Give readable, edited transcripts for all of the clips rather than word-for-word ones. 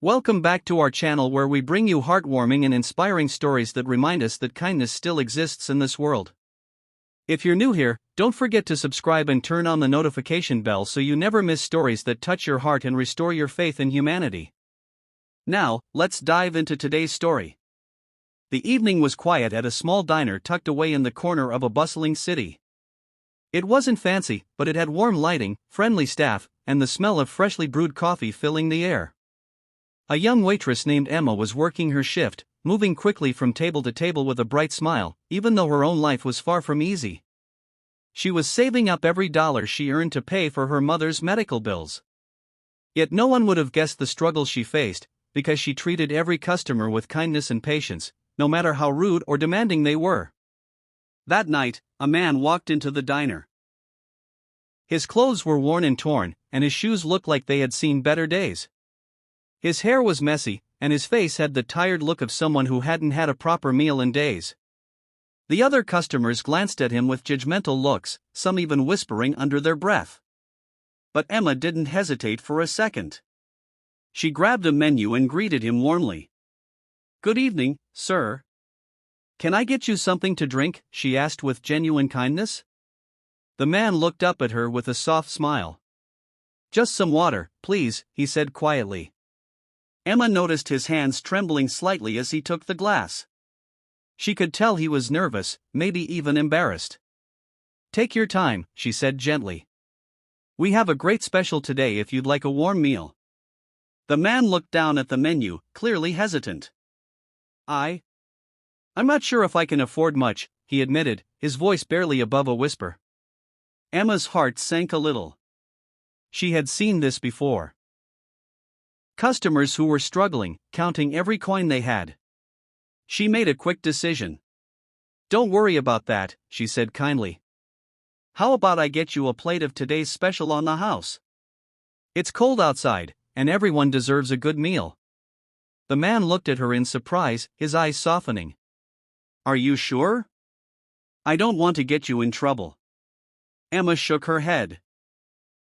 Welcome back to our channel where we bring you heartwarming and inspiring stories that remind us that kindness still exists in this world. If you're new here, don't forget to subscribe and turn on the notification bell so you never miss stories that touch your heart and restore your faith in humanity. Now, let's dive into today's story. The evening was quiet at a small diner tucked away in the corner of a bustling city. It wasn't fancy, but it had warm lighting, friendly staff, and the smell of freshly brewed coffee filling the air. A young waitress named Emma was working her shift, moving quickly from table to table with a bright smile, even though her own life was far from easy. She was saving up every dollar she earned to pay for her mother's medical bills. Yet no one would have guessed the struggles she faced, because she treated every customer with kindness and patience, no matter how rude or demanding they were. That night, a man walked into the diner. His clothes were worn and torn, and his shoes looked like they had seen better days. His hair was messy, and his face had the tired look of someone who hadn't had a proper meal in days. The other customers glanced at him with judgmental looks, some even whispering under their breath. But Emma didn't hesitate for a second. She grabbed a menu and greeted him warmly. "Good evening, sir. Can I get you something to drink?" she asked with genuine kindness. The man looked up at her with a soft smile. "Just some water, please," he said quietly. Emma noticed his hands trembling slightly as he took the glass. She could tell he was nervous, maybe even embarrassed. "Take your time," she said gently. "We have a great special today if you'd like a warm meal." The man looked down at the menu, clearly hesitant. I'm not sure if I can afford much," he admitted, his voice barely above a whisper. Emma's heart sank a little. She had seen this before. Customers who were struggling, counting every coin they had. She made a quick decision. "Don't worry about that," she said kindly. "How about I get you a plate of today's special on the house? It's cold outside, and everyone deserves a good meal." The man looked at her in surprise, his eyes softening. "Are you sure? I don't want to get you in trouble." Emma shook her head.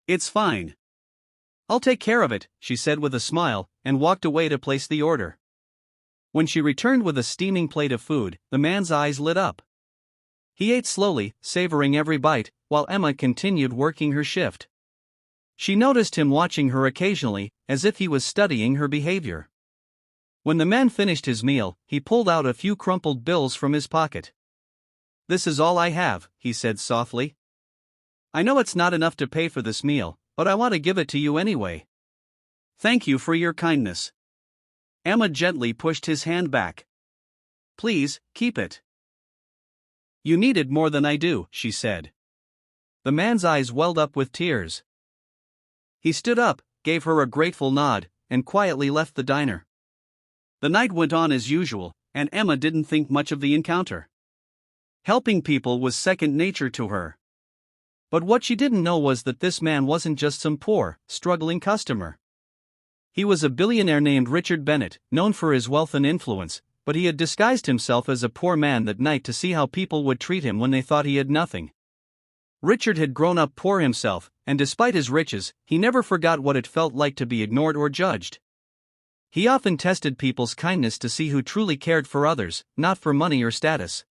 "It's fine. I'll take care of it," she said with a smile, and walked away to place the order. When she returned with a steaming plate of food, the man's eyes lit up. He ate slowly, savoring every bite, while Emma continued working her shift. She noticed him watching her occasionally, as if he was studying her behavior. When the man finished his meal, he pulled out a few crumpled bills from his pocket. "This is all I have," he said softly. "I know it's not enough to pay for this meal, but I want to give it to you anyway. Thank you for your kindness." Emma gently pushed his hand back. "Please, keep it. You need it more than I do," she said. The man's eyes welled up with tears. He stood up, gave her a grateful nod, and quietly left the diner. The night went on as usual, and Emma didn't think much of the encounter. Helping people was second nature to her. But what she didn't know was that this man wasn't just some poor, struggling customer. He was a billionaire named Richard Bennett, known for his wealth and influence, but he had disguised himself as a poor man that night to see how people would treat him when they thought he had nothing. Richard had grown up poor himself, and despite his riches, he never forgot what it felt like to be ignored or judged. He often tested people's kindness to see who truly cared for others, not for money or status.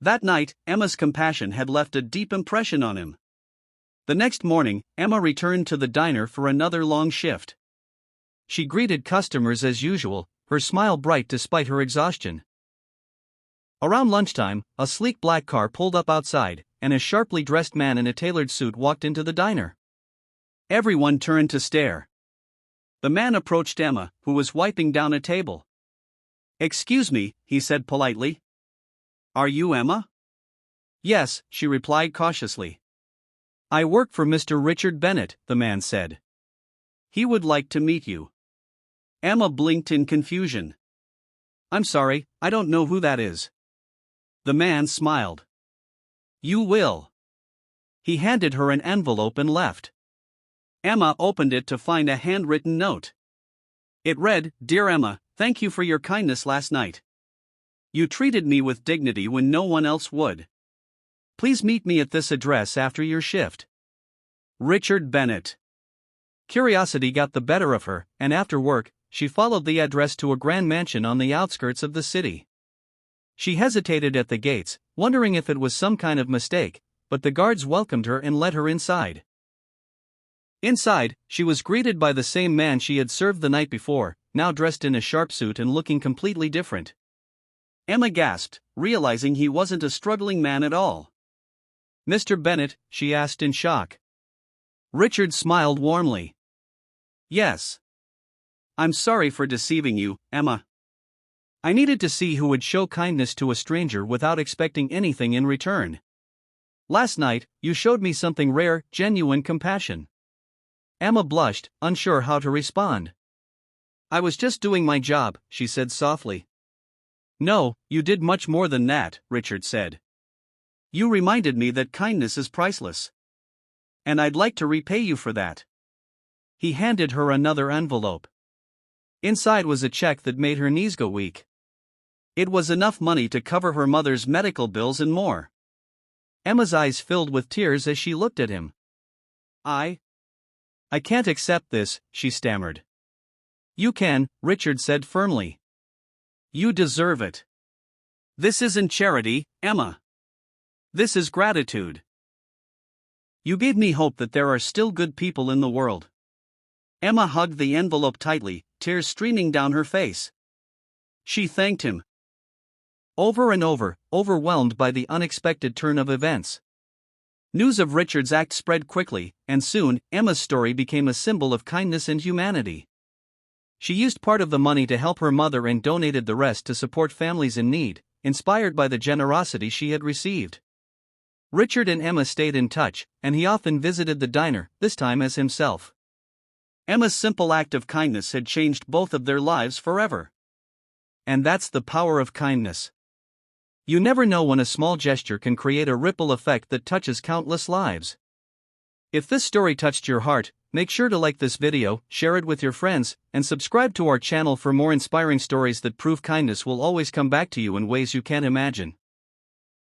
That night, Emma's compassion had left a deep impression on him. The next morning, Emma returned to the diner for another long shift. She greeted customers as usual, her smile bright despite her exhaustion. Around lunchtime, a sleek black car pulled up outside, and a sharply dressed man in a tailored suit walked into the diner. Everyone turned to stare. The man approached Emma, who was wiping down a table. "Excuse me," he said politely. "Are you Emma?" "Yes," she replied cautiously. "I work for Mr. Richard Bennett," the man said. "He would like to meet you." Emma blinked in confusion. "I'm sorry, I don't know who that is." The man smiled. "You will." He handed her an envelope and left. Emma opened it to find a handwritten note. It read, "Dear Emma, thank you for your kindness last night. You treated me with dignity when no one else would. Please meet me at this address after your shift. Richard Bennett." Curiosity got the better of her, and after work, she followed the address to a grand mansion on the outskirts of the city. She hesitated at the gates, wondering if it was some kind of mistake, but the guards welcomed her and let her inside. Inside, she was greeted by the same man she had served the night before, now dressed in a sharp suit and looking completely different. Emma gasped, realizing he wasn't a struggling man at all. "Mr. Bennett?" she asked in shock. Richard smiled warmly. "Yes. I'm sorry for deceiving you, Emma. I needed to see who would show kindness to a stranger without expecting anything in return. Last night, you showed me something rare, genuine compassion." Emma blushed, unsure how to respond. "I was just doing my job," she said softly. "No, you did much more than that," Richard said. "You reminded me that kindness is priceless. And I'd like to repay you for that." He handed her another envelope. Inside was a check that made her knees go weak. It was enough money to cover her mother's medical bills and more. Emma's eyes filled with tears as she looked at him. I can't accept this," she stammered. "You can," Richard said firmly. "You deserve it. This isn't charity, Emma. This is gratitude. You gave me hope that there are still good people in the world." Emma hugged the envelope tightly, tears streaming down her face. She thanked him over and over, overwhelmed by the unexpected turn of events. News of Richard's act spread quickly, and soon, Emma's story became a symbol of kindness and humanity. She used part of the money to help her mother and donated the rest to support families in need, inspired by the generosity she had received. Richard and Emma stayed in touch, and he often visited the diner, this time as himself. Emma's simple act of kindness had changed both of their lives forever. And that's the power of kindness. You never know when a small gesture can create a ripple effect that touches countless lives. If this story touched your heart, make sure to like this video, share it with your friends, and subscribe to our channel for more inspiring stories that prove kindness will always come back to you in ways you can't imagine.